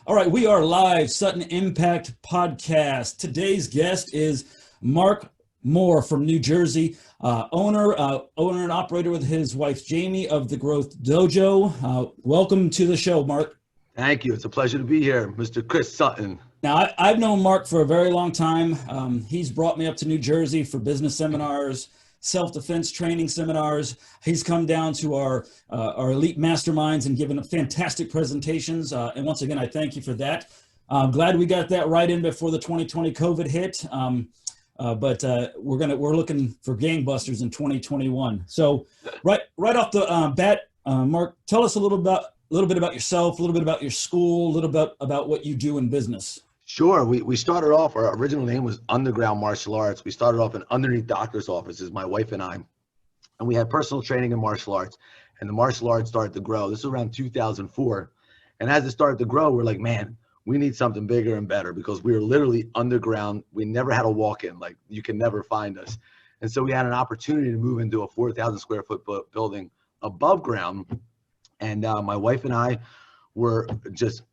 All right, we are live, Sutton Impact Podcast. Today's guest is Mark Moore from New Jersey, owner and operator with his wife Jamie of the Growth Dojo. Welcome to the show, Mark. Thank you. It's a pleasure to be here, Mr. Chris Sutton. Now, I've known Mark for a very long time. He's brought me up to New Jersey for business seminars, self-defense training seminars. He's come down to our elite masterminds and given fantastic presentations. And once again, I thank you for that. I'm glad we got that right in before the 2020 COVID hit. But we're looking for gangbusters in 2021. So right off the bat, Mark, tell us a little bit about yourself, a little bit about your school, a little bit about what you do in business. Sure. We started off, our original name was Underground Martial Arts. We started off in underneath doctor's offices, my wife and I, and we had personal training in martial arts, and the martial arts started to grow. This was around 2004. And as it started to grow, we're like, man, we need something bigger and better, because we were literally underground. We never had a walk-in, like you can never find us. And so we had an opportunity to move into a 4,000 square foot building above ground. And my wife and I were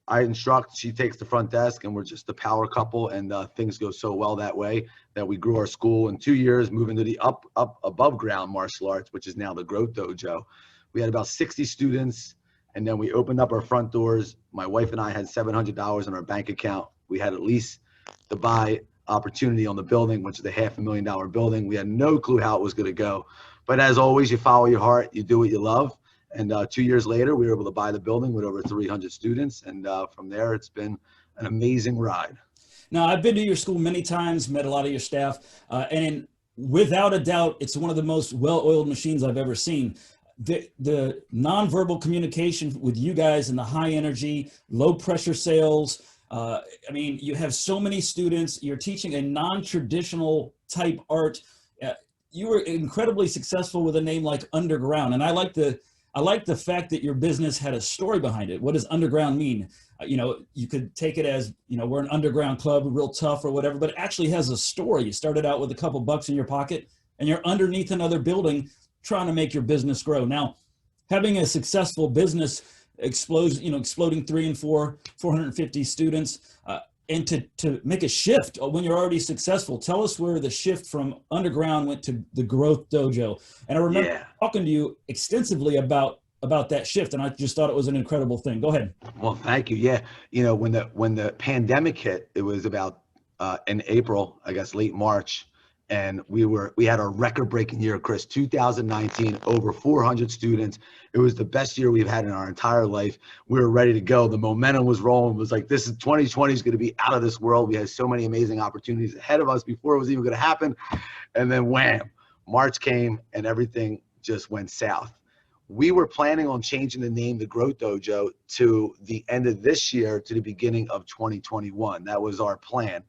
I instruct, she takes the front desk, and we're just the power couple, and things go so well that way that we grew our school in 2 years, moving to the up above ground martial arts, which is now the Growth Dojo. We had about 60 students, and then we opened up our front doors. My wife and I had $700 in our bank account. We had at least the buy opportunity on the building, which is a $500,000 building. We had no clue how it was going to go, but as always, you follow your heart, you do what you love. And 2 years later, we were able to buy the building with over 300 students. And from there, it's been an amazing ride. Now, I've been to your school many times, met a lot of your staff, and without a doubt, it's one of the most well-oiled machines I've ever seen. The nonverbal communication with you guys and the high energy, low pressure sales. I mean, you have so many students, you're teaching a non-traditional type art. You were incredibly successful with a name like Underground. And I like the fact that your business had a story behind it. What does underground mean? You could take it as, we're an underground club, real tough or whatever, but it actually has a story. You started out with a couple bucks in your pocket and you're underneath another building trying to make your business grow. Now, having a successful business exploding 3 and 450 students, and to make a shift when you're already successful. Tell us where the shift from underground went to the Growth Dojo. And I remember talking to you extensively about that shift, and I just thought it was an incredible thing. Go ahead. Well, thank you. Yeah, when the pandemic hit, it was about in April, I guess late March, and we had a record-breaking year, Chris. 2019, over 400 students. It was the best year we've had in our entire life. We were ready to go. The momentum was rolling. It was like, 2020 is going to be out of this world. We had so many amazing opportunities ahead of us before it was even going to happen. And then wham, March came and everything just went south. We were planning on changing the name, the Growth Dojo, to the end of this year to the beginning of 2021. That was our plan.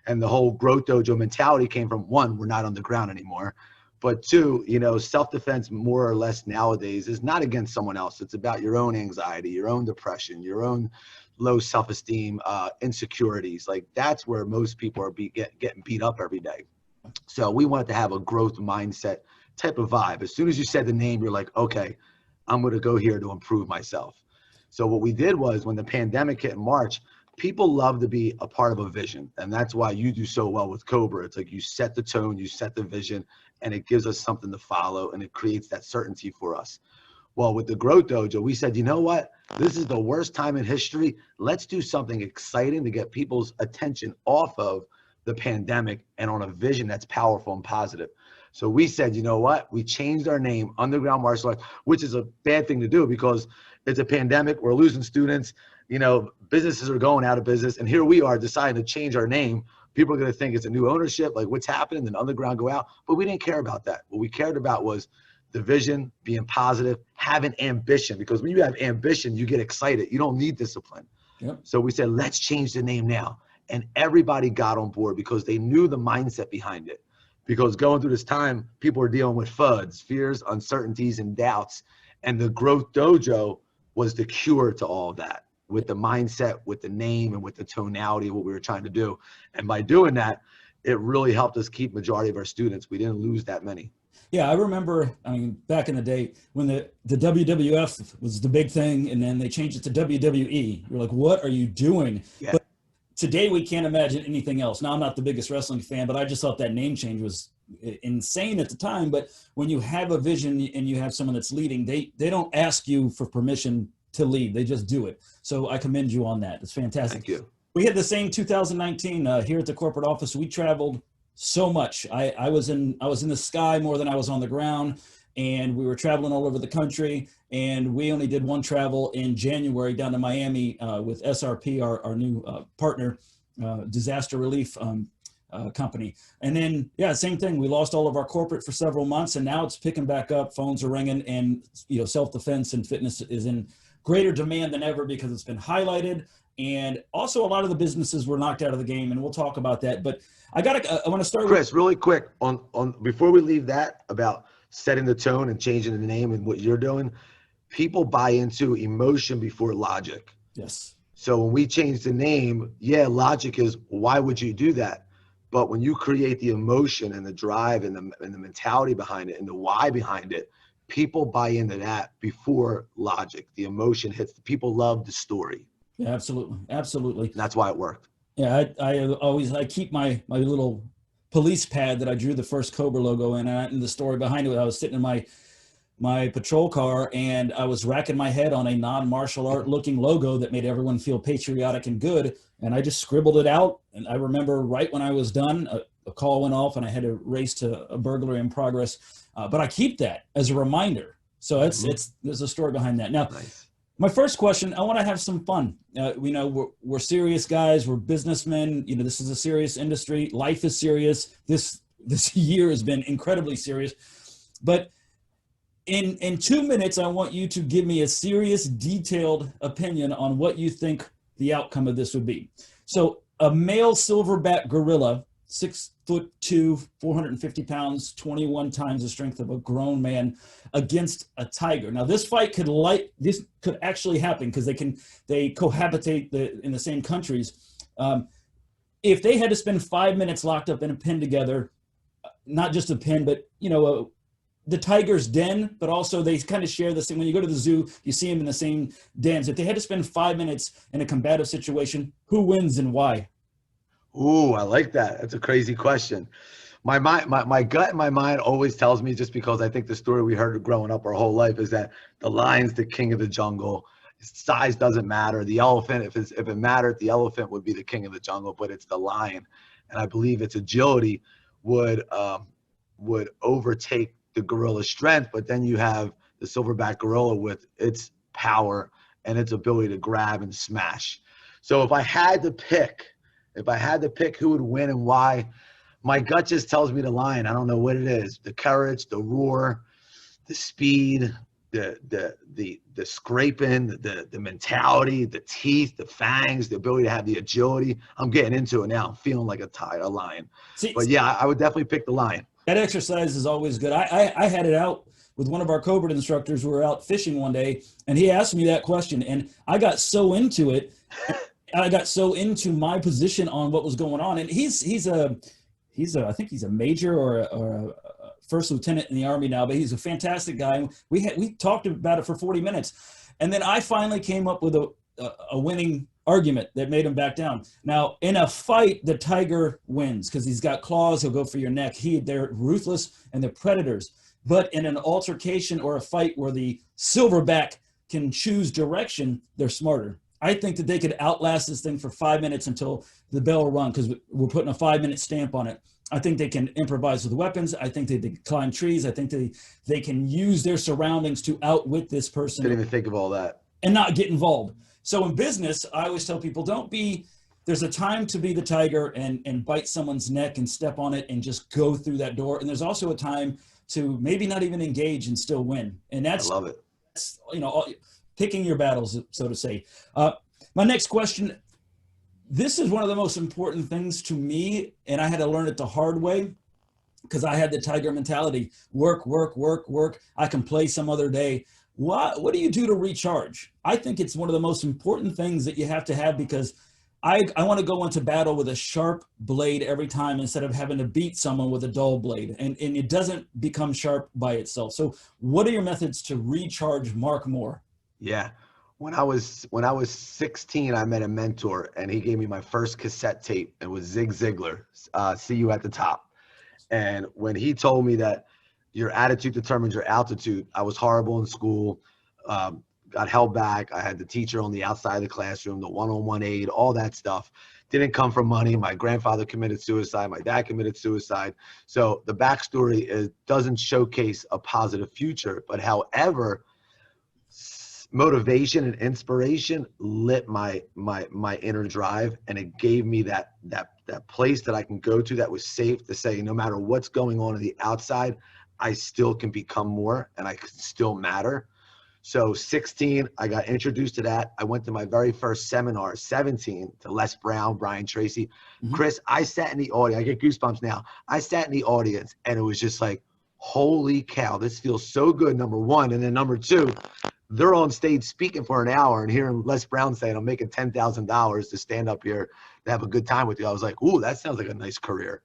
And the whole Growth Dojo mentality came from, one, we're not underground anymore. But two, self-defense more or less nowadays is not against someone else. It's about your own anxiety, your own depression, your own low self-esteem, insecurities. Like that's where most people are getting beat up every day. So we wanted to have a growth mindset type of vibe. As soon as you said the name, you're like, okay, I'm going to go here to improve myself. So what we did was when the pandemic hit in March, people love to be a part of a vision. And that's why you do so well with COBRA. It's like you set the tone, you set the vision, and it gives us something to follow, and it creates that certainty for us. Well, with the Growth Dojo, we said, you know what? This is the worst time in history. Let's do something exciting to get people's attention off of the pandemic and on a vision that's powerful and positive. So we said, you know what? We changed our name, Underground Martial Arts, which is a bad thing to do because it's a pandemic. We're losing students. Businesses are going out of business. And here we are deciding to change our name. People are going to think it's a new ownership, like what's happening, then Underground go out. But we didn't care about that. What we cared about was the vision, being positive, having ambition. Because when you have ambition, you get excited. You don't need discipline. Yep. So we said, let's change the name now. And everybody got on board because they knew the mindset behind it. Because going through this time, people are dealing with FUDs, fears, uncertainties, and doubts. And the Growth Dojo was the cure to all of that. with the mindset, with the name, and with the tonality of what we were trying to do. And by doing that, it really helped us keep majority of our students. We didn't lose that many. Yeah, I remember, I mean, back in the day when the WWF was the big thing, and then they changed it to WWE. You're like, what are you doing? Yeah. But today we can't imagine anything else. Now, I'm not the biggest wrestling fan, but I just thought that name change was insane at the time. But when you have a vision and you have someone that's leading, they don't ask you for permission to lead. They just do it. So I commend you on that. It's fantastic. Thank you. We had the same 2019 here at the corporate office. We traveled so much. I was in the sky more than I was on the ground, and we were traveling all over the country. And we only did one travel in January down to Miami with SRP, our new partner, disaster relief company. And then, yeah, same thing. We lost all of our corporate for several months, and now it's picking back up. Phones are ringing, and self-defense and fitness is in greater demand than ever because it's been highlighted. And also, a lot of the businesses were knocked out of the game, and we'll talk about that. But I want to start with Chris, really quick on before we leave that about setting the tone and changing the name and what you're doing. People buy into emotion before logic. Yes. So when we change the name, yeah, logic is why would you do that? But when you create the emotion and the drive and the mentality behind it and the why behind it, people buy into that before logic. The emotion hits. People love the story. Yeah, absolutely, absolutely. And that's why it worked. Yeah, I keep my little police pad that I drew the first COBRA logo in, and the story behind it. I was sitting in my patrol car, and I was racking my head on a non-martial art looking logo that made everyone feel patriotic and good. And I just scribbled it out. And I remember right when I was done, a call went off and I had to race to a burglary in progress. But I keep that as a reminder. So there's a story behind that. Now, Nice. My first question, I want to have some fun. We're serious guys. We're businessmen. This is a serious industry. Life is serious. This year has been incredibly serious. But in 2 minutes, I want you to give me a serious, detailed opinion on what you think the outcome of this would be. So a male silverback gorilla, 6'2", 450 pounds, 21 times the strength of a grown man against a tiger. Now this fight this could actually happen because they cohabitate in the same countries. If they had to spend 5 minutes locked up in a pen together, not just a pen, but the tiger's den, but also they kind of share the same. When you go to the zoo, you see them in the same dens. If they had to spend 5 minutes in a combative situation, who wins and why? Ooh, I like that. That's a crazy question. My gut and my mind always tells me, just because I think the story we heard growing up our whole life is that the lion's the king of the jungle. Size doesn't matter. The elephant, if it mattered, the elephant would be the king of the jungle, but it's the lion. And I believe its agility would overtake the gorilla's strength. But then you have the silverback gorilla with its power and its ability to grab and smash. So if I had to pick who would win and why, my gut just tells me the lion. I don't know what it is. The courage, the roar, the speed, the scraping, the mentality, the teeth, the fangs, the ability to have the agility. I'm getting into it now. I'm feeling like a lion. But yeah, I would definitely pick the lion. That exercise is always good. I had it out with one of our COBRA instructors. We were out fishing one day, and he asked me that question, and I got so into it. I got so into my position on what was going on, and he's I think he's a major or a first lieutenant in the Army now, but he's a fantastic guy. We talked about it for 40 minutes, and then I finally came up with a winning argument that made him back down. Now, in a fight, the tiger wins because he's got claws. He'll go for your neck. They're ruthless and they're predators. But in an altercation or a fight where the silverback can choose direction, they're smarter. I think that they could outlast this thing for 5 minutes until the bell will run because we're putting a 5-minute stamp on it. I think they can improvise with weapons. I think they can climb trees. I think they can use their surroundings to outwit this person. Didn't even think of all that. And not get involved. So in business, I always tell people, there's a time to be the tiger and bite someone's neck and step on it and just go through that door. And there's also a time to maybe not even engage and still win. And I love it. That's, picking your battles, so to say. My next question, this is one of the most important things to me, and I had to learn it the hard way because I had the tiger mentality. Work, work, work, work. I can play some other day. What do you do to recharge? I think it's one of the most important things that you have to have, because I want to go into battle with a sharp blade every time instead of having to beat someone with a dull blade. And it doesn't become sharp by itself. So what are your methods to recharge Mark Moore? Yeah. When I was 16, I met a mentor, and he gave me my first cassette tape. It was Zig Ziglar, See You at the Top. And when he told me that your attitude determines your altitude, I was horrible in school, got held back. I had the teacher on the outside of the classroom, the one-on-one aid, all that stuff. Didn't come from money. My grandfather committed suicide. My dad committed suicide. So the backstory doesn't showcase a positive future. But however, motivation and inspiration lit my inner drive, and it gave me that place that I can go to that was safe to say, no matter what's going on the outside, I still can become more and I can still matter. So 16, I got introduced to that. I went to my very first seminar, 17, to Les Brown, Brian Tracy. Mm-hmm. Chris, I sat in the audience. I get goosebumps now. I sat in the audience, and it was just like, holy cow, this feels so good, number one. And then number two, they're on stage speaking for an hour, and hearing Les Brown saying, I'm making $10,000 to stand up here to have a good time with you. I was like, ooh, that sounds like a nice career.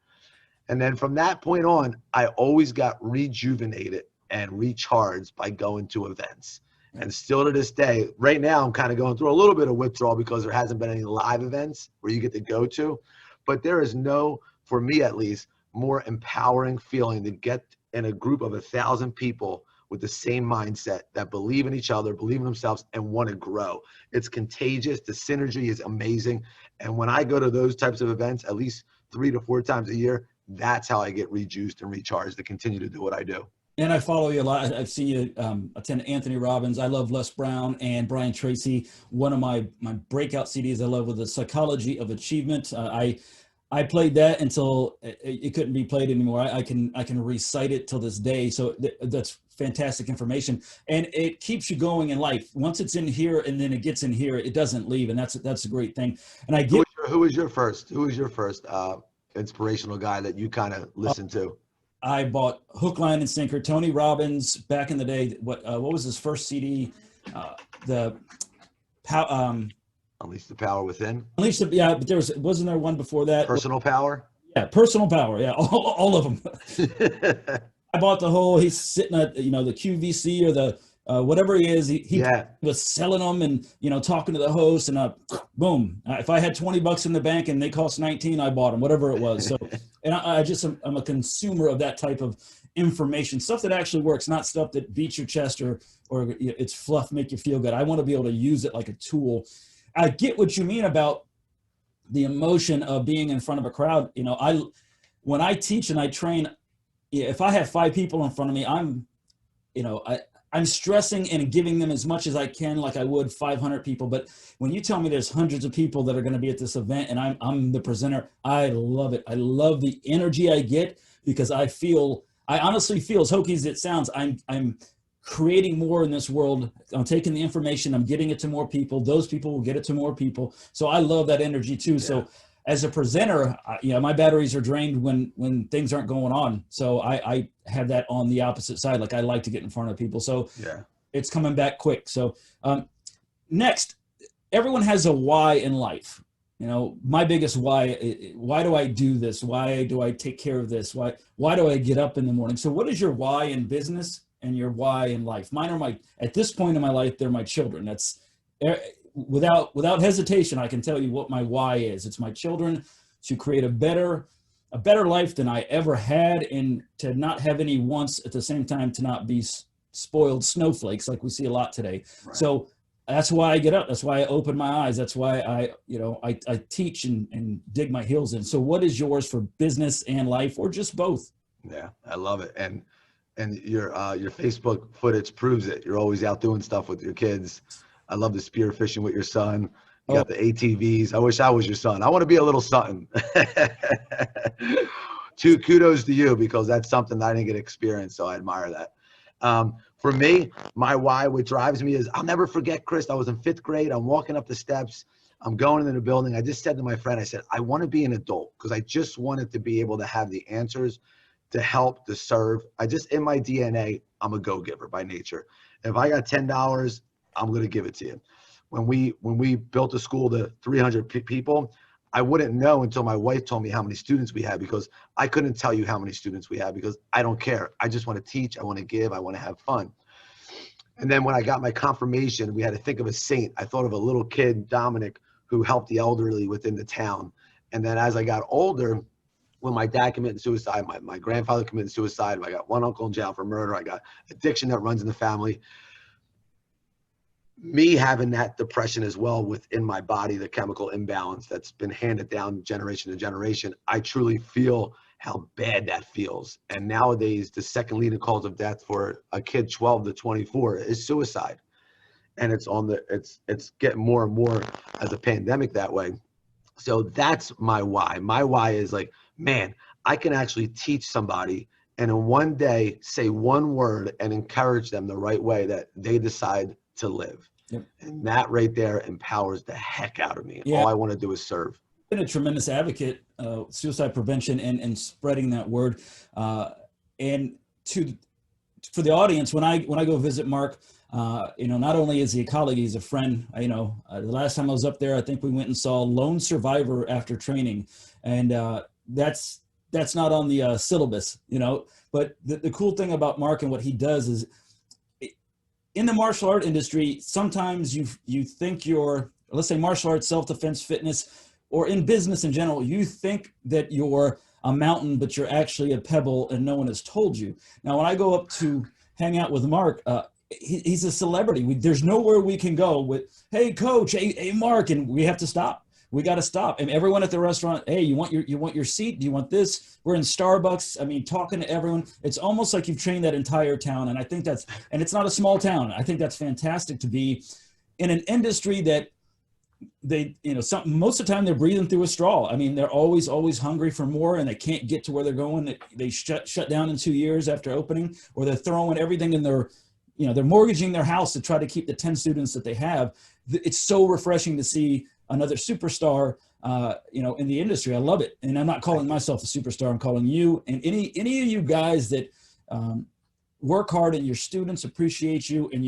And then from that point on, I always got rejuvenated and recharged by going to events. And still to this day, right now, I'm kind of going through a little bit of withdrawal because there hasn't been any live events where you get to go to. But there is no, for me at least, more empowering feeling to get in a group of 1,000 people with the same mindset, that believe in each other, believe in themselves, and want to grow. It's contagious. The synergy is amazing. And when I go to those types of events, at least 3 to 4 times a year, that's how I get rejuiced and recharged to continue to do what I do. And I follow you a lot. I've seen you attend Anthony Robbins. I love Les Brown and Brian Tracy. One of my breakout CDs I love was The Psychology of Achievement. I played that until it couldn't be played anymore. I can recite it till this day. So that's fantastic information, and it keeps you going in life. Once it's in here and then it gets in here, it doesn't leave, and that's a great thing. And I get who was your first inspirational guy that you kind of listened to? I bought hook, line, and sinker. Tony Robbins back in the day. What was his first CD? Unleash the Power Within. Unleash the, yeah, but wasn't there one before that? Personal Power. Yeah, Personal Power. Yeah, all of them. I bought the whole. He's sitting at the QVC or the whatever he is. He was selling them and talking to the host, and boom. If I had $20 in the bank and they cost 19, I bought them, whatever it was. So, and I'm a consumer of that type of information, stuff that actually works, not stuff that beats your chest or it's fluff, make you feel good. I want to be able to use it like a tool. I get what you mean about the emotion of being in front of a crowd. When I teach and I train, if I have 5 people in front of me, I'm stressing and giving them as much as I can, like I would 500 people. But when you tell me there's hundreds of people that are going to be at this event and I'm the presenter, I love it. I love the energy I get, because I honestly feel, as hokey as it sounds, I'm creating more in this world. I'm taking the information, I'm getting it to more people. Those people will get it to more people. So I love that energy too. Yeah. So as a presenter, my batteries are drained when things aren't going on. So I have that on the opposite side. Like I like to get in front of people. So it's coming back quick. So next, everyone has a why in life. My biggest why do I do this? Why do I take care of this? Why do I get up in the morning? So what is your why in business and your why in life? Mine are at this point in my life, they're my children. That's without hesitation, I can tell you what my why is. It's my children, to create a better life than I ever had, and to not have any wants at the same time, to not be spoiled snowflakes like we see a lot today. Right. So that's why I get up. That's why I open my eyes. That's why I teach and dig my heels in. So what is yours for business and life, or just both? Yeah, I love it. And your Facebook footage proves it. You're always out doing stuff with your kids. I love the spear fishing with your son. You got the ATVs. I wish I was your son. I want to be a little Sutton. Kudos to you, because that's something that I didn't get experience. So I admire that. For me, my why, what drives me is, I'll never forget, Chris, I was in 5th grade. I'm walking up the steps. I'm going into the building. I just said to my friend, I said, I want to be an adult, because I just wanted to be able to have the answers, to help, to serve. In my DNA, I'm a go-giver by nature. If I got $10, I'm going to give it to you. When we built a school to 300 people, I wouldn't know until my wife told me how many students we had, because I couldn't tell you how many students we had because I don't care. I just want to teach. I want to give. I want to have fun. And then when I got my confirmation, we had to think of a saint. I thought of a little kid, Dominic, who helped the elderly within the town. And then as I got older, when my dad committed suicide, my grandfather committed suicide, I got one uncle in jail for murder, I got addiction that runs in the family. Me having that depression as well within my body, the chemical imbalance that's been handed down generation to generation, I truly feel how bad that feels. And nowadays, the second leading cause of death for a kid 12 to 24 is suicide. And it's getting more and more as a pandemic that way. So that's my why. My why is like, man, I can actually teach somebody and in one day say one word and encourage them the right way that they decide to live. Yep. And that right there empowers the heck out of me. Yeah. All I want to do is serve. Been a tremendous advocate, suicide prevention and spreading that word. And for the audience, when I go visit Mark, not only is he a colleague, he's a friend. The last time I was up there, I think we went and saw Lone Survivor after training, and that's not on the syllabus, But the cool thing about Mark and what he does is, in the martial art industry, sometimes you think let's say martial arts, self-defense, fitness, or in business in general, you think that you're a mountain, but you're actually a pebble and no one has told you. Now, when I go up to hang out with Mark, he's a celebrity. There's nowhere we can go with, hey, coach, hey, Mark, and we have to stop. We got to stop. And everyone at the restaurant, hey, you want your seat? Do you want this? We're in Starbucks. I mean, talking to everyone. It's almost like you've trained that entire town. And I think and it's not a small town. I think that's fantastic to be in an industry that most of the time they're breathing through a straw. I mean, they're always hungry for more, and they can't get to where they're going. They shut down in 2 years after opening, or they're throwing everything in they're mortgaging their house to try to keep the 10 students that they have. It's so refreshing to see another superstar, in the industry. I love it. And I'm not calling myself a superstar. I'm calling you and any of you guys that work hard and your students appreciate you, and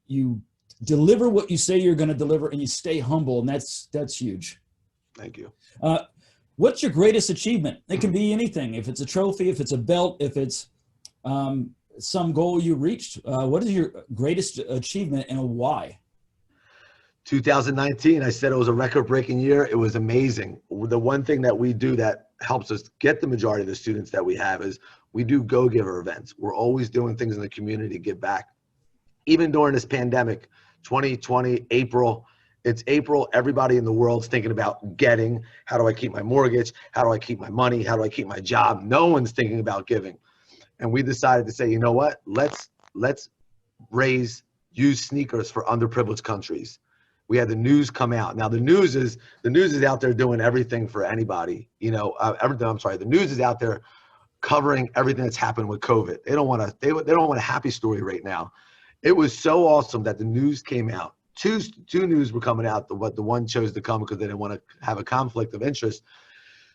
you deliver what you say you're going to deliver, and you stay humble. And that's huge. Thank you. What's your greatest achievement? It can be anything. If it's a trophy, if it's a belt, if it's some goal you reached, what is your greatest achievement and why? 2019, I said it was a record-breaking year. It was amazing. The one thing that we do that helps us get the majority of the students that we have is we do go-giver events. We're always doing things in the community to give back. Even during this pandemic, 2020, April, everybody in the world's thinking about getting. How do I keep my mortgage? How do I keep my money? How do I keep my job? No one's thinking about giving. And we decided to say, you know what? Let's raise used sneakers for underprivileged countries. We had the news come out. Now the news is out there doing everything for anybody. The news is out there covering everything that's happened with COVID. They don't want a happy story right now. It was so awesome that the news came out. Two news were coming out. The one chose to come because they didn't want to have a conflict of interest.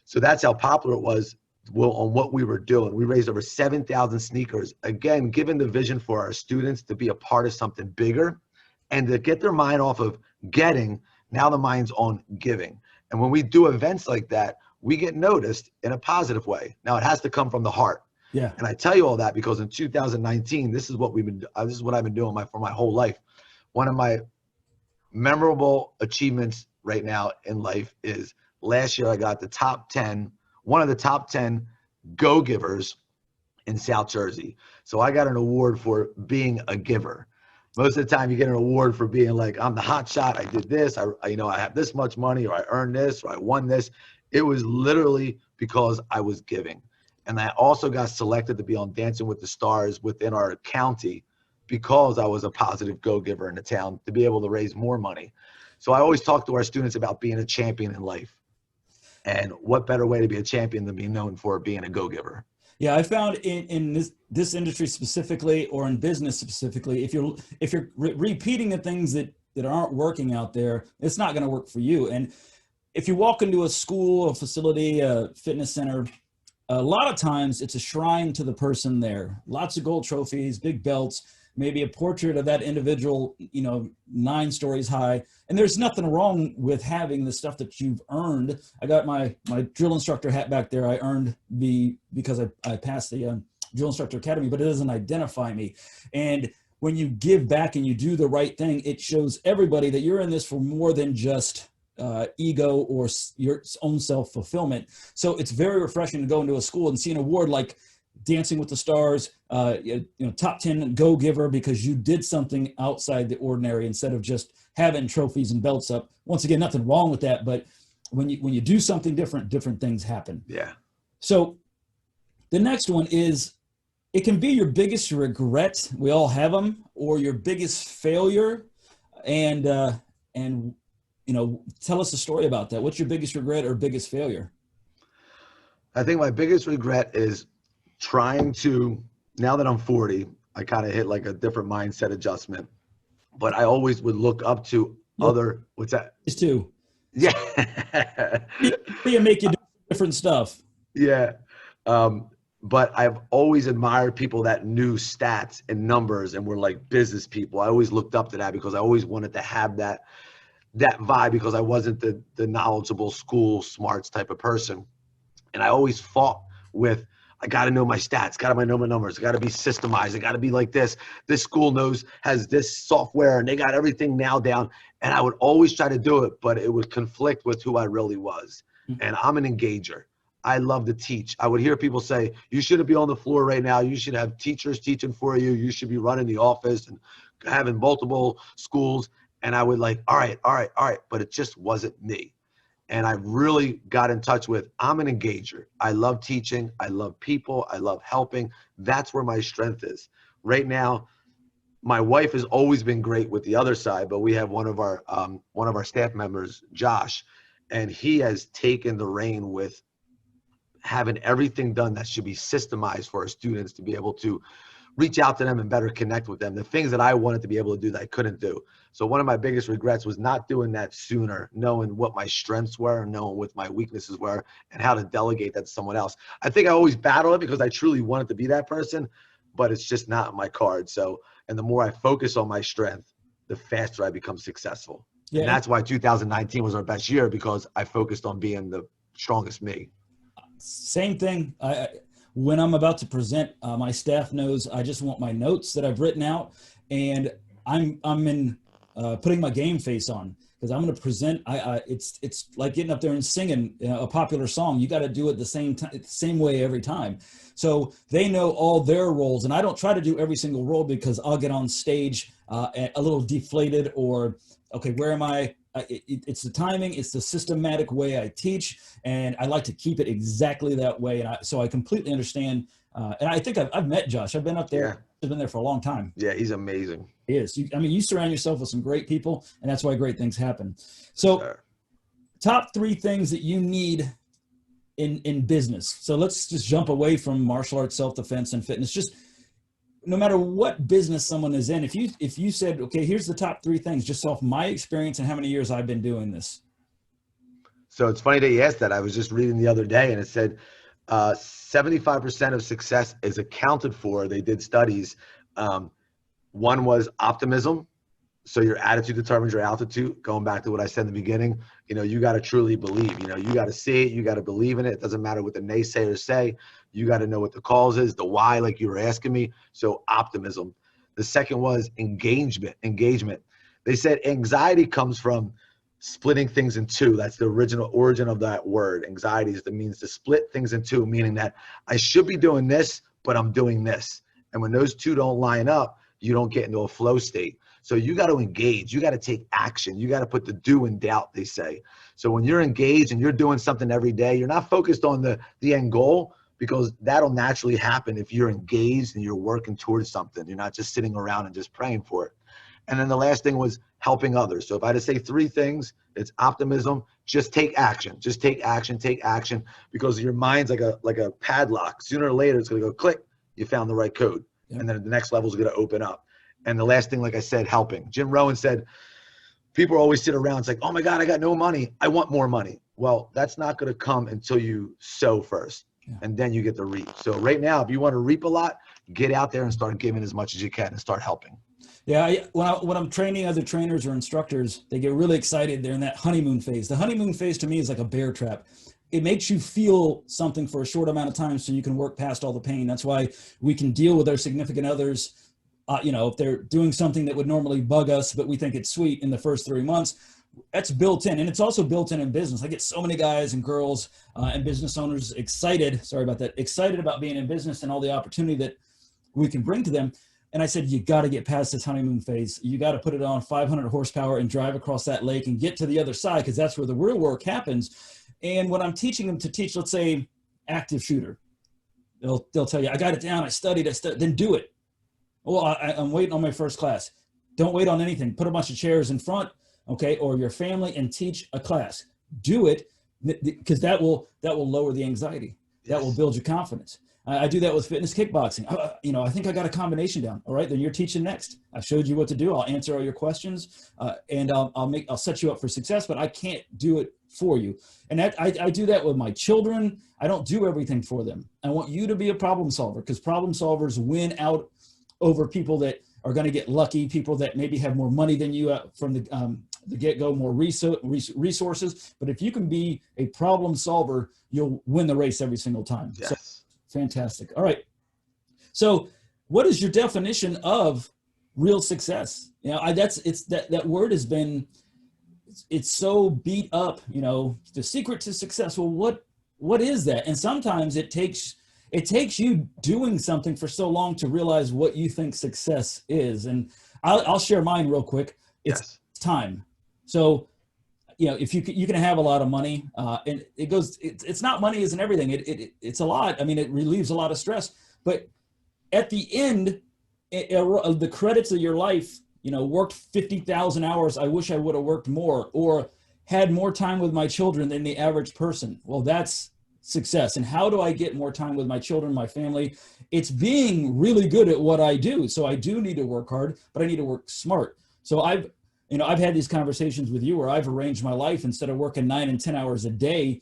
So that's how popular it was on what we were doing. We raised over 7,000 sneakers. Again, given the vision for our students to be a part of something bigger and to get their mind off of getting, now the mind's on giving. And when we do events like that, we get noticed in a positive way. Now it has to come from the heart. Yeah. And I tell you all that because in 2019, this is what I've been doing for my whole life. One of my memorable achievements right now in life is last year I got one of the top 10 go-givers in South Jersey. So I got an award for being a giver. Most of the time you get an award for being like, I'm the hot shot. I did this. I have this much money, or I earned this, or I won this. It was literally because I was giving. And I also got selected to be on Dancing with the Stars within our county because I was a positive go-giver in the town to be able to raise more money. So I always talk to our students about being a champion in life. And what better way to be a champion than be known for being a go-giver? Yeah, I found in this industry specifically, or in business specifically, if you're repeating the things that aren't working out there, it's not going to work for you. And if you walk into a school, a facility, a fitness center, a lot of times it's a shrine to the person there. Lots of gold trophies, big belts, maybe a portrait of that individual, 9 stories high. And there's nothing wrong with having the stuff that you've earned. I got my drill instructor hat back there. I earned because I passed the drill instructor academy, but it doesn't identify me. And when you give back and you do the right thing, it shows everybody that you're in this for more than just ego or your own self-fulfillment. So it's very refreshing to go into a school and see an award like Dancing with the Stars, top 10 go-giver, because you did something outside the ordinary instead of just having trophies and belts up. Once again, nothing wrong with that, but when you do something different things happen. Yeah. So the next one is, it can be your biggest regret. We all have them, or your biggest failure. And tell us a story about that. What's your biggest regret or biggest failure? I think my biggest regret is trying to, now that I'm 40, I kind of hit like a different mindset adjustment, but I always would look up to other, what's that? These two. Yeah. They make you do different stuff. Yeah. But I've always admired people that knew stats and numbers and were like business people. I always looked up to that because I always wanted to have that vibe, because I wasn't the knowledgeable school smarts type of person. And I always fought with, I got to know my stats, got to know my numbers, got to be systemized, I got to be like this. This school has this software and they got everything now down. And I would always try to do it, but it would conflict with who I really was. Mm-hmm. And I'm an engager. I love to teach. I would hear people say, you shouldn't be on the floor right now. You should have teachers teaching for you. You should be running the office and having multiple schools. And I would like, all right. But it just wasn't me. And I really got in touch with, I'm an engager. I love teaching. I love people. I love helping. That's where my strength is. Right now, my wife has always been great with the other side, but we have one of our staff members, Josh, and he has taken the reign with having everything done that should be systemized for our students to be able to reach out to them and better connect with them. The things that I wanted to be able to do that I couldn't do. So one of my biggest regrets was not doing that sooner, knowing what my strengths were, knowing what my weaknesses were, and how to delegate that to someone else. I think I always battle it because I truly wanted to be that person, but it's just not my card. So, and the more I focus on my strength, the faster I become successful. Yeah. And that's why 2019 was our best year, because I focused on being the strongest me. Same thing. When I'm about to present, my staff knows I just want my notes that I've written out, and I'm in putting my game face on, because I'm going to present. It's like getting up there and singing a popular song. You got to do it the same way every time. So they know all their roles, and I don't try to do every single role, because I'll get on stage a little deflated, or okay, where am I? It's the timing, it's the systematic way I teach, and I like to keep it exactly that way. And so I completely understand. And I think I've met Josh. I've been up there. Yeah. I've been there for a long time. Yeah, he's amazing. He is. You surround yourself with some great people, and that's why great things happen. So top 3 things that you need in business. So let's just jump away from martial arts, self-defense, and fitness. Just no matter what business someone is in, if you said, okay, here's the top 3 things, just off my experience and how many years I've been doing this. So it's funny that you asked that. I was just reading the other day, and it said 75% of success is accounted for. They did studies. One was optimism. So your attitude determines your altitude. Going back to what I said in the beginning, you got to truly believe. You got to see it. You got to believe in it. It doesn't matter what the naysayers say. You got to know what the cause is, the why, like you were asking me. So optimism. The second was engagement. They said anxiety comes from splitting things in two. That's the original origin of that word. Anxiety means to split things in two, meaning that I should be doing this, but I'm doing this. And when those two don't line up, you don't get into a flow state. So you got to engage. You got to take action. You got to put the do in doubt, they say. So when you're engaged and you're doing something every day, you're not focused on the end goal, because that'll naturally happen if you're engaged and you're working towards something. You're not just sitting around and just praying for it. And then the last thing was helping others. So if I had to say 3 things, it's optimism. Just take action. Just take action. Take action, because your mind's like a padlock. Sooner or later, it's going to go click. You found the right code. Yep. And then the next level is going to open up. And the last thing, like I said, helping. Jim Rohn said, people always sit around. It's like, oh my God, I got no money. I want more money. Well, that's not going to come until you sow first. and then you get the reap. So right now, if you want to reap a lot, get out there and start giving as much as you can and start helping. Yeah, when I'm training other trainers or instructors, they get really excited. They're in that honeymoon phase. The honeymoon phase to me is like a bear trap. It makes you feel something for a short amount of time so you can work past all the pain. That's why we can deal with our significant others, if they're doing something that would normally bug us, but we think it's sweet in the first 3 months. That's built in, and it's also built in business. I get so many guys and girls and business owners excited about being in business and all the opportunity that we can bring to them. And I said, you got to get past this honeymoon phase. You got to put it on 500 horsepower and drive across that lake and get to the other side, because that's where the real work happens. And when I'm teaching them to teach, let's say, active shooter, they'll tell you, I got it down, I studied, then do it. Well, I'm waiting on my first class. Don't wait on anything. Put a bunch of chairs in front, okay, or your family, and teach a class. Do it, because that will lower the anxiety. That will build your confidence. I do that with fitness kickboxing. I think I got a combination down. All right, then you're teaching next. I showed you what to do. I'll answer all your questions, and I'll set you up for success. But I can't do it for you. And I do that with my children. I don't do everything for them. I want you to be a problem solver, because problem solvers win out over people that are going to get lucky. People that maybe have more money than you from the get-go, more resources. But if you can be a problem solver, you'll win the race every single time. Yes. So, fantastic. All right. So what is your definition of real success? That word has been, it's so beat up, the secret to success. Well, what is that? And sometimes it takes you doing something for so long to realize what you think success is. And I'll share mine real quick. It's time. So, if you can have a lot of money, and it's not money isn't everything. It's a lot. I mean, it relieves a lot of stress. But at the end of the credits of your life, worked 50,000 hours. I wish I would have worked more, or had more time with my children than the average person. Well, that's success. And how do I get more time with my children, my family? It's being really good at what I do. So I do need to work hard, but I need to work smart. So I've had these conversations with you where I've arranged my life. Instead of working 9 and 10 hours a day,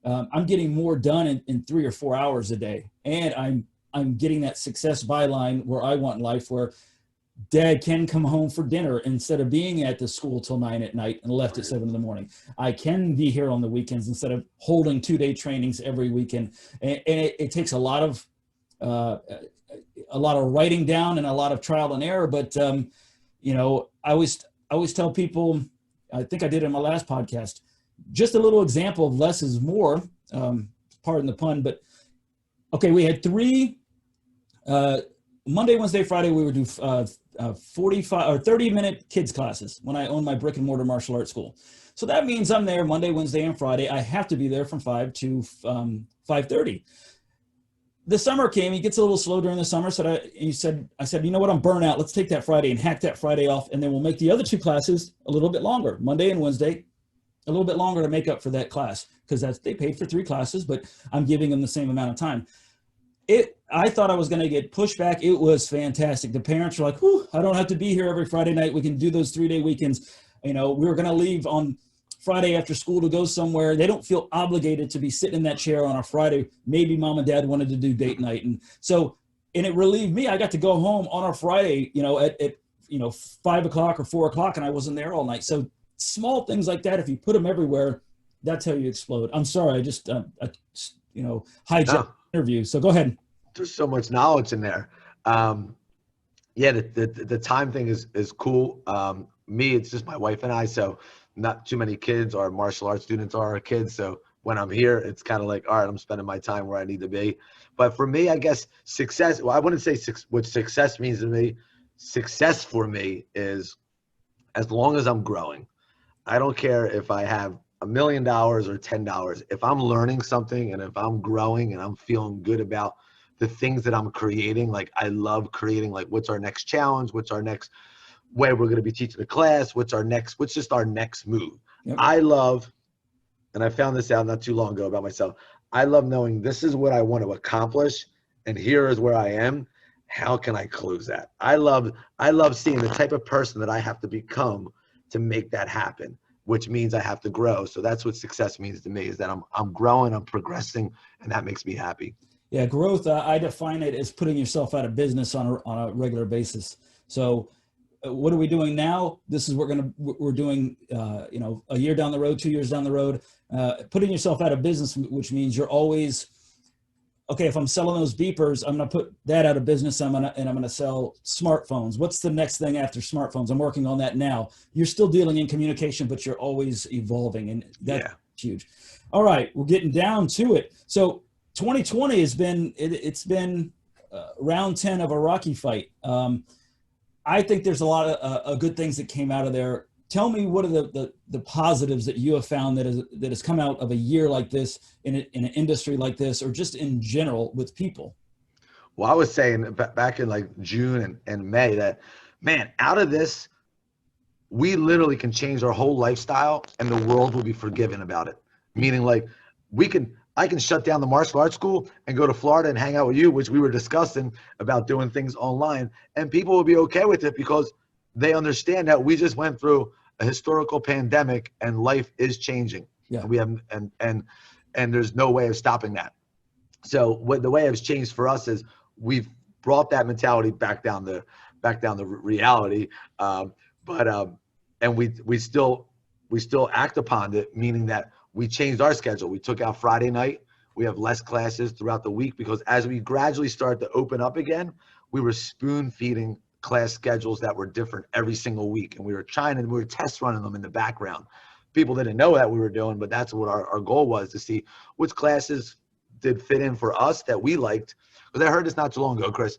I'm getting more done in 3 or 4 hours a day. And I'm getting that success byline where I want in life, where Dad can come home for dinner instead of being at the school till 9 at night and left at 7 in the morning. I can be here on the weekends instead of holding 2-day trainings every weekend. And it takes a lot of writing down and a lot of trial and error. But I always tell people, I think I did it in my last podcast, just a little example of less is more, pardon the pun, but okay, we had 3, Monday, Wednesday, Friday, we would do 45 or 30-minute kids classes when I owned my brick and mortar martial arts school. So that means I'm there Monday, Wednesday, and Friday. I have to be there from 5 to 5:30. The summer came. It gets a little slow during the summer. So I said, you know what? I'm burnt out. Let's take that Friday and hack that Friday off. And then we'll make the other 2 classes a little bit longer, Monday and Wednesday, a little bit longer to make up for that class, because they paid for 3 classes, but I'm giving them the same amount of time. I thought I was going to get pushback. It was fantastic. The parents were like, whew, I don't have to be here every Friday night. We can do those 3-day weekends. We were going to leave on Friday after school to go somewhere. They don't feel obligated to be sitting in that chair on a Friday. Maybe mom and dad wanted to do date night. And it relieved me. I got to go home on a Friday, at 5 o'clock or 4 o'clock, and I wasn't there all night. So small things like that, if you put them everywhere, that's how you explode. I'm sorry. I just, hijacked the interview. So go ahead. There's so much knowledge in there. The time thing is cool. Me, it's just my wife and I, so not too many kids. Our martial arts students are our kids. So when I'm here, it's kind of like, all right, I'm spending my time where I need to be. But for me, I guess success, I wouldn't say what success means to me. Success for me is, as long as I'm growing, I don't care if I have $1 million or $10. If I'm learning something and if I'm growing and I'm feeling good about the things that I'm creating, like I love creating, like what's our next challenge? What's our next way we're going to be teaching a class? What's just our next move? Yep. I love, and I found this out not too long ago about myself, I love knowing this is what I want to accomplish and here is where I am. How can I close that? I love seeing the type of person that I have to become to make that happen. which means I have to grow. So that's what success means to me, is that I'm growing, I'm progressing, and that makes me happy. Yeah, growth, I define it as putting yourself out of business on a regular basis. So what are we doing now? This is what we're doing, a year down the road, 2 years down the road, putting yourself out of business, which means you're always, okay, if I'm selling those beepers, I'm going to put that out of business. I'm going to sell smartphones. What's the next thing after smartphones? I'm working on that now. You're still dealing in communication, but you're always evolving, and that's huge. All right, we're getting down to it. So 2020 has been, it's been round 10 of a Rocky fight. I think there's a lot of good things that came out of there. Tell me, what are the positives that you have found that has come out of a year like this, in an industry like this, or just in general with people? Well, I was saying back in like June and May that, man, out of this, we literally can change our whole lifestyle and the world will be forgiven about it. Meaning, like, I can shut down the martial arts school and go to Florida and hang out with you, which we were discussing about doing things online, and people will be okay with it because they understand that we just went through a historical pandemic and life is changing. Yeah. And we have, and there's no way of stopping that. So the way it's changed for us is we've brought that mentality back down to reality. And we still act upon it, meaning that we changed our schedule. We took out Friday night. We have less classes throughout the week because as we gradually start to open up again, we were spoon feeding class schedules that were different every single week. And we were test running them in the background. People didn't know that we were doing, but that's what our goal was, to see which classes did fit in for us that we liked. Because I heard this not too long ago, Chris.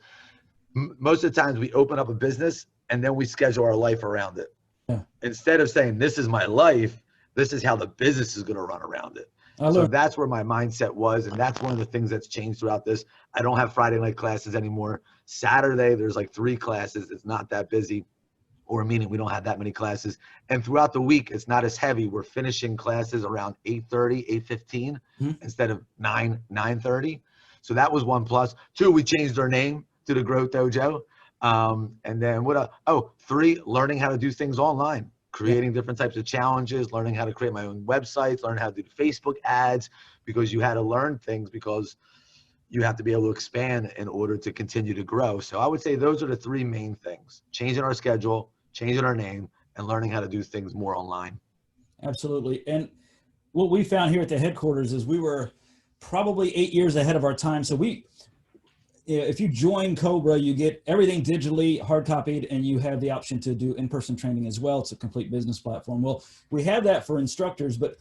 Most of the times we open up a business and then we schedule our life around it. Yeah. Instead of saying, this is my life, this is how the business is going to run around it. So that's where my mindset was. And that's one of the things that's changed throughout this. I don't have Friday night classes anymore. Saturday, there's like 3 classes. It's not that busy, or meaning we don't have that many classes. And throughout the week, it's not as heavy. We're finishing classes around 8:30, 8:15 instead of 9:30. So that was one plus. 2, we changed our name to the Growth Dojo. And then 3, learning how to do things online. Creating different types of challenges, learning how to create my own websites, learn how to do Facebook ads, because you had to learn things because you have to be able to expand in order to continue to grow. So I would say those are the 3 main things: changing our schedule, changing our name, and learning how to do things more online. Absolutely. And what we found here at the headquarters is we were probably 8 years ahead of our time. So if you join COBRA, you get everything digitally hard copied, and you have the option to do in-person training as well. It's a complete business platform. Well, we have that for instructors, but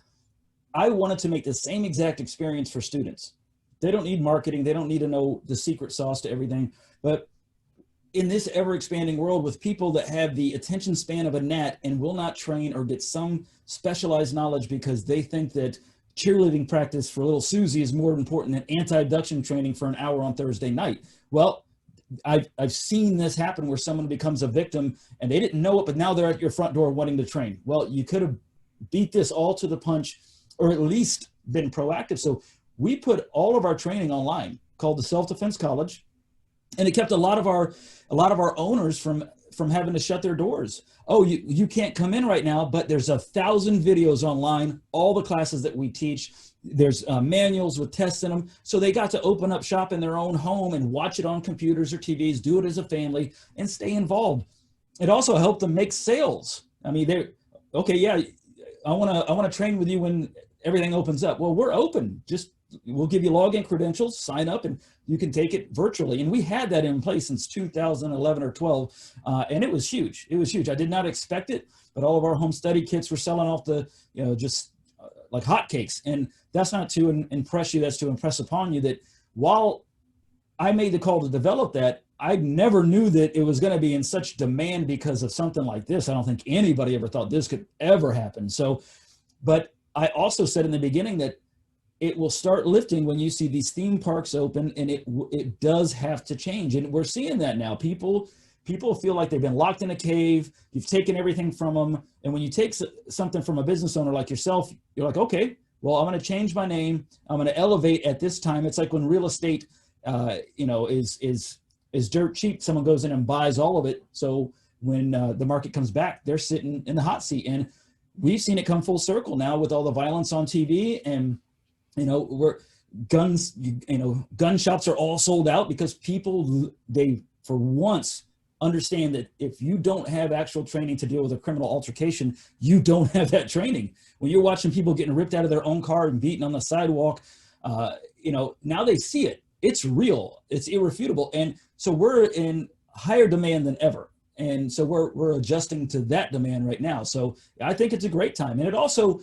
I wanted to make the same exact experience for students. They don't need marketing. They don't need to know the secret sauce to everything. But in this ever expanding world with people that have the attention span of a gnat and will not train or get some specialized knowledge because they think that cheerleading practice for little Susie is more important than anti-abduction training for an hour on Thursday night. Well, I've seen this happen where someone becomes a victim and they didn't know it, but now they're at your front door wanting to train. Well, you could have beat this all to the punch, or at least been proactive. So we put all of our training online, called the Self-Defense College, and it kept a lot of our owners from having to shut their doors. Oh, you can't come in right now, but there's 1,000 videos online, all the classes that we teach. There's manuals with tests in them. So they got to open up shop in their own home and watch it on computers or TVs, do it as a family, and stay involved. It also helped them make sales. I mean, I want to train with you when everything opens up. Well, we're open. We'll give you login credentials, sign up, and you can take it virtually. And we had that in place since 2011 or 12, and it was huge. It was huge. I did not expect it, but all of our home study kits were selling off just like hotcakes. And that's not to impress you. That's to impress upon you that while I made the call to develop that, I never knew that it was going to be in such demand because of something like this. I don't think anybody ever thought this could ever happen. So, but I also said in the beginning that it will start lifting when you see these theme parks open, and it does have to change. And we're seeing that now. People feel like they've been locked in a cave. You've taken everything from them. And when you take something from a business owner like yourself, you're like, okay, well, I'm going to change my name. I'm going to elevate at this time. It's like when real estate, is dirt cheap. Someone goes in and buys all of it. So when the market comes back, they're sitting in the hot seat. And we've seen it come full circle now with all the violence on TV, and, you know, gun shops are all sold out because people, they, for once, understand that if you don't have actual training to deal with a criminal altercation, you don't have that training. When you're watching people getting ripped out of their own car and beaten on the sidewalk, you know, now they see it. It's real. It's irrefutable. And so we're in higher demand than ever. And so we're adjusting to that demand right now. So I think it's a great time. And it also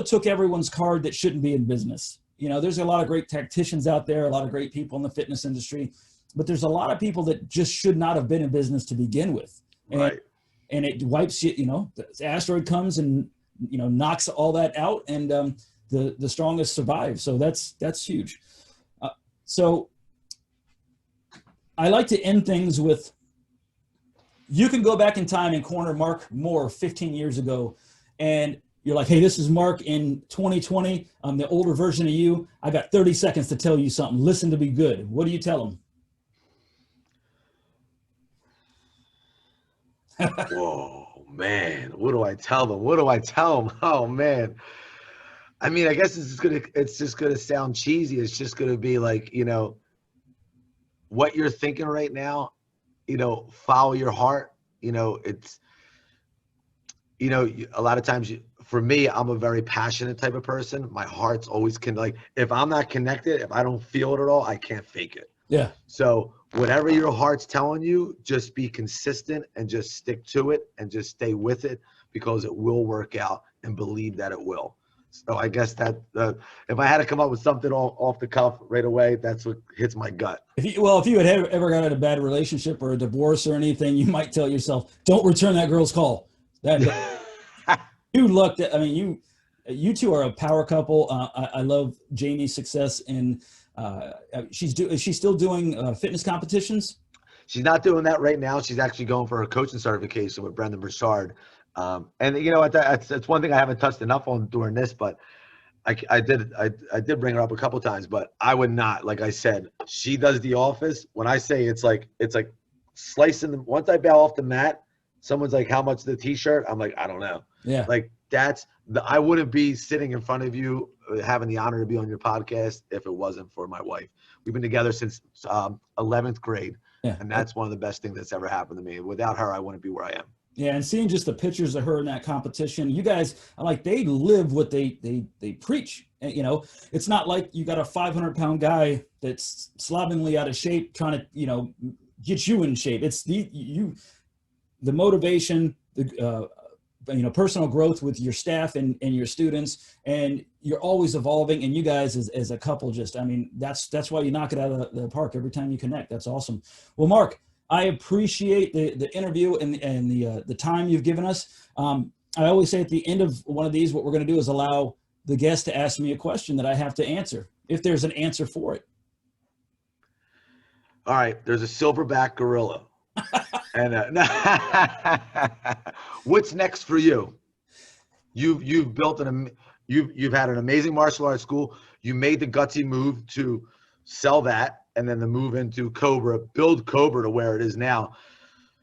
took everyone's card that shouldn't be in business. You know, there's a lot of great tacticians out there, a lot of great people in the fitness industry, but there's a lot of people that just should not have been in business to begin with. Right. And it wipes you, you know, the asteroid comes and, you know, knocks all that out, and the strongest survive. So that's huge. So I like to end things with, you can go back in time and corner Mark Moore 15 years ago, and you're like, hey, this is Mark in 2020. I'm the older version of you. I got 30 seconds to tell you something. Listen to be good. What do you tell him? Whoa, man. What do I tell them? What do I tell them? Oh, man. I mean, I guess it's just gonna sound cheesy. It's just gonna be like, you know, what you're thinking right now, you know, follow your heart. You know, it's, you know, a lot of times, for me, I'm a very passionate type of person. My heart's always like, if I'm not connected, if I don't feel it at all, I can't fake it. Yeah. So whatever your heart's telling you, just be consistent and just stick to it and just stay with it, because it will work out, and believe that it will. So I guess that if I had to come up with something off the cuff right away, that's what hits my gut. If you had ever got in a bad relationship or a divorce or anything, you might tell yourself, don't return that girl's call. You looked at, I mean, you two are a power couple. I love Jamie's success, and is she still doing fitness competitions? She's not doing that right now. She's actually going for her coaching certification with Brendan Burchard. And you know, that's one thing I haven't touched enough on during this, but I did bring her up a couple times, but I would not, like I said, she does the office. When I say it's like slicing them, once I bow off the mat, someone's like, how much the t-shirt? I'm like, I don't know. Yeah. Like I wouldn't be sitting in front of you having the honor to be on your podcast if it wasn't for my wife. We've been together since 11th grade. Yeah. And that's one of the best things that's ever happened to me. Without her, I wouldn't be where I am. Yeah, and seeing just the pictures of her in that competition, you guys, like, they live what they preach. And, you know, it's not like you got a 500-pound guy that's slovenly out of shape trying to, you know, get you in shape. It's the motivation, the you know, personal growth with your staff and your students, and you're always evolving. And you guys as a couple, just, I mean, that's why you knock it out of the park every time you connect. That's awesome. Well, Mark, I appreciate the interview and the time you've given us. I always say at the end of one of these, what we're going to do is allow the guest to ask me a question that I have to answer, if there's an answer for it. All right. There's a silverback gorilla. And what's next for you? You've built you've had an amazing martial arts school. You made the gutsy move to sell that, and then the move into Cobra, build Cobra to where it is now.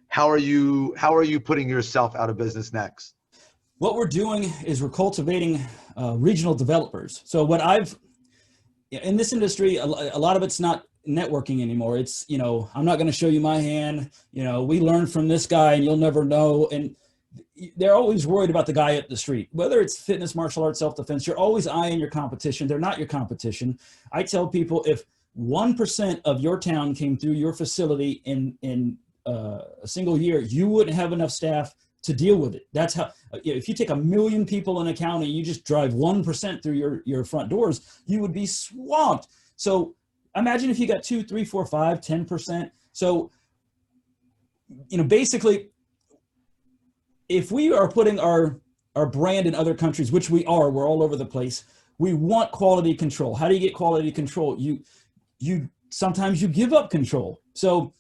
How are you putting yourself out of business next? What we're doing is we're cultivating regional developers. So in this industry, a lot of it's not networking anymore. It's, you know, I'm not going to show you my hand. You know, we learned from this guy and you'll never know. And they're always worried about the guy up the street, whether it's fitness, martial arts, self-defense. You're always eyeing your competition. They're not your competition. I tell people, if 1% of your town came through your facility in a single year, you wouldn't have enough staff to deal with it. That's how, if you take 1 million people in a county, you just drive 1% through your front doors, you would be swamped. So imagine if you got 2, 3, 4, 5, 10%. So, you know, basically, if we are putting our brand in other countries, which we're all over the place, we want quality control. How do you get quality control? You sometimes you give up control. So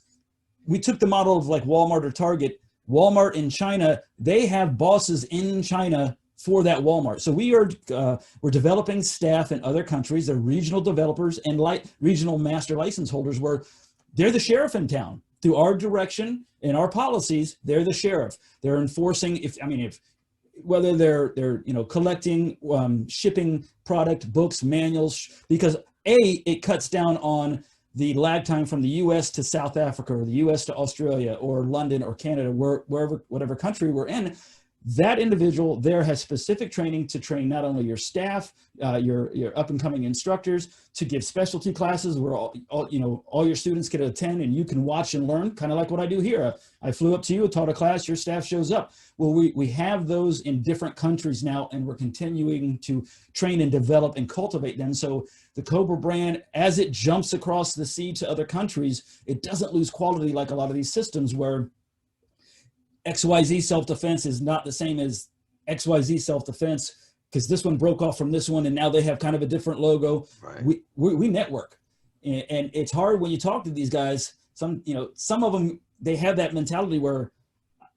we took the model of like Walmart or Target. Walmart in China, they have bosses in China for that Walmart. So we're developing staff in other countries. They're regional developers and regional master license holders, where they're the sheriff in town. Through our direction and our policies, they're the sheriff. They're enforcing. If whether they're collecting, shipping product, books, manuals, because it cuts down on the lag time from the U.S. to South Africa, or the U.S. to Australia, or London, or Canada, wherever, whatever country we're in. That individual there has specific training to train not only your staff, your up and coming instructors, to give specialty classes where all your students can attend and you can watch and learn, kind of like what I do here. I flew up to you, taught a class, your staff shows up. Well, we have those in different countries now, and we're continuing to train and develop and cultivate them. So the COBRA brand, as it jumps across the sea to other countries, it doesn't lose quality like a lot of these systems where XYZ self-defense is not the same as XYZ self-defense, because this one broke off from this one and now they have kind of a different logo. Right. We network, and it's hard when you talk to these guys. Some of them, they have that mentality where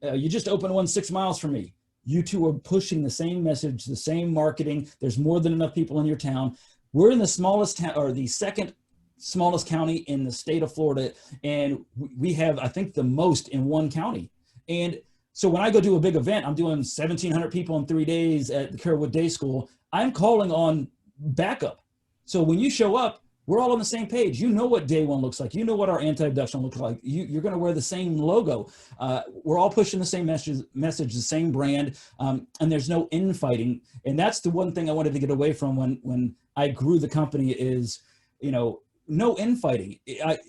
you just opened one 6 miles from me. You two are pushing the same message, the same marketing. There's more than enough people in your town. We're in the smallest town, or the second smallest county in the state of Florida, and we have, I think, the most in one county. And so when I go do a big event, I'm doing 1,700 people in 3 days at the Carrollwood Day School. I'm calling on backup. So when you show up, we're all on the same page. You know what day one looks like. You know what our anti-abduction looks like. You're going to wear the same logo. We're all pushing the same message, the same brand, and there's no infighting. And that's the one thing I wanted to get away from when I grew the company is, no infighting.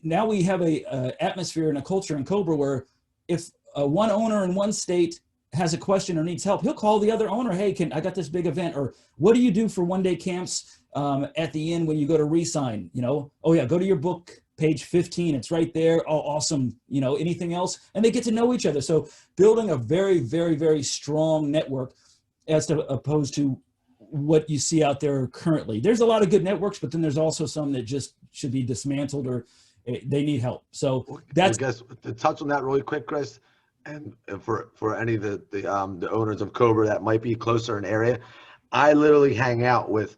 Now we have a atmosphere and a culture in COBRA where if one owner in one state has a question or needs help, he'll call the other owner. Hey, I got this big event, or what do you do for one-day camps at the end when you go to re-sign? Oh yeah, go to your book, page 15. It's right there. Oh, awesome. Anything else? And they get to know each other. So building a very, very, very strong network as opposed to what you see out there currently. There's a lot of good networks, but then there's also some that just should be dismantled or they need help. So that's— I guess to touch on that really quick, Chris, and for any of the owners of COBRA that might be closer in area, I literally hang out with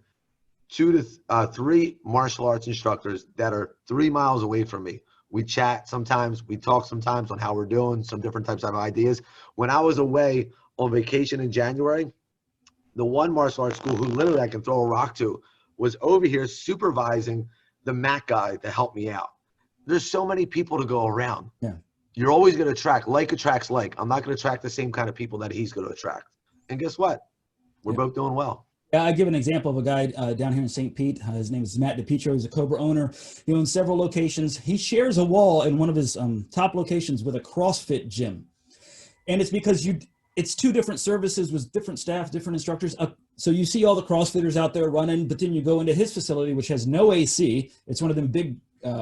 2 to 3 martial arts instructors that are 3 miles away from me. We chat sometimes, we talk sometimes on how we're doing, some different types of ideas. When I was away on vacation in January, the one martial arts school who literally I can throw a rock to was over here supervising the Mac guy to help me out. There's so many people to go around. Yeah. You're always going to attract, like attracts like. I'm not going to attract the same kind of people that he's going to attract. And guess what? We're both doing well. Yeah, I give an example of a guy down here in St. Pete. His name is Matt DiPietro. He's a COBRA owner. He owns several locations. He shares a wall in one of his top locations with a CrossFit gym. And it's because it's 2 different services with different staff, different instructors. So you see all the CrossFitters out there running, but then you go into his facility, which has no AC. It's one of them big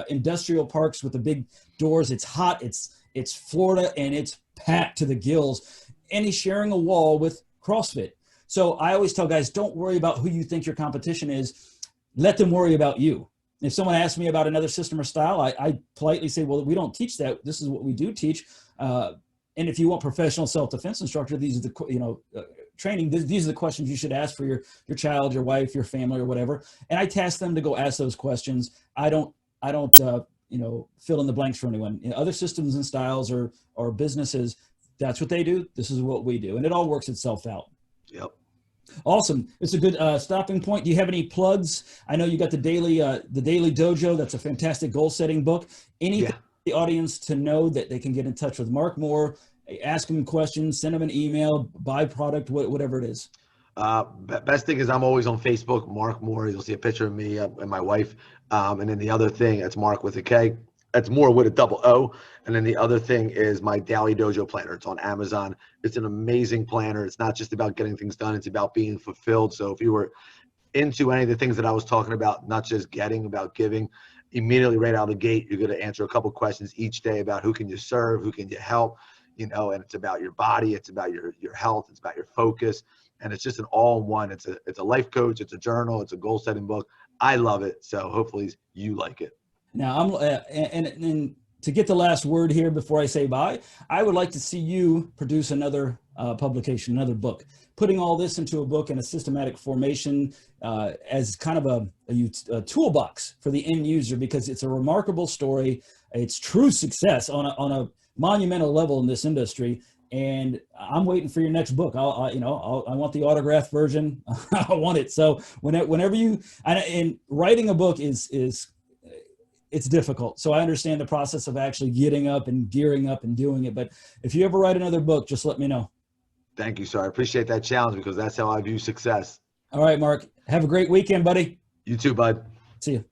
industrial parks with the big doors. It's hot. It's Florida, and it's packed to the gills. And he's sharing a wall with CrossFit. So I always tell guys, don't worry about who you think your competition is. Let them worry about you. If someone asks me about another system or style, I politely say, well, we don't teach that. This is what we do teach. And if you want professional self-defense instructor, these are the, training, these are the questions you should ask for your child, your wife, your family, or whatever. And I task them to go ask those questions. I don't fill in the blanks for anyone. Other systems and styles or businesses, that's what they do. This is what we do. And it all works itself out. Yep. Awesome. It's a good stopping point. Do you have any plugs? I know you got the daily Dojo. That's a fantastic goal setting book. Anything for the audience to know that they can get in touch with Mark Moore, ask him questions, send him an email, buy product, whatever it is? Best thing is I'm always on Facebook, Mark Moore. You'll see a picture of me and my wife. And then the other thing, it's Mark with a K. It's more with a double O. And then the other thing is my Daily Dojo planner. It's on Amazon. It's an amazing planner. It's not just about getting things done. It's about being fulfilled. So if you were into any of the things that I was talking about, not just getting, about giving, immediately right out of the gate, you're going to answer a couple questions each day about who can you serve, who can you help, and it's about your body. It's about your health. It's about your focus. And it's just an all-in-one. It's a life coach. It's a journal. It's a goal-setting book. I love it. So hopefully you like it. Now, and to get the last word here before I say bye, I would like to see you produce another publication, another book, putting all this into a book in a systematic formation as kind of a toolbox for the end user, because it's a remarkable story. It's true success on a monumental level in this industry. and I'm waiting for your next book. I want the autographed version. I want it. So whenever you, and writing a book is it's difficult. So I understand the process of actually getting up and gearing up and doing it. But if you ever write another book, just let me know. Thank you, sir. I appreciate that challenge because that's how I view success. All right, Mark. Have a great weekend, buddy. You too, bud. See you.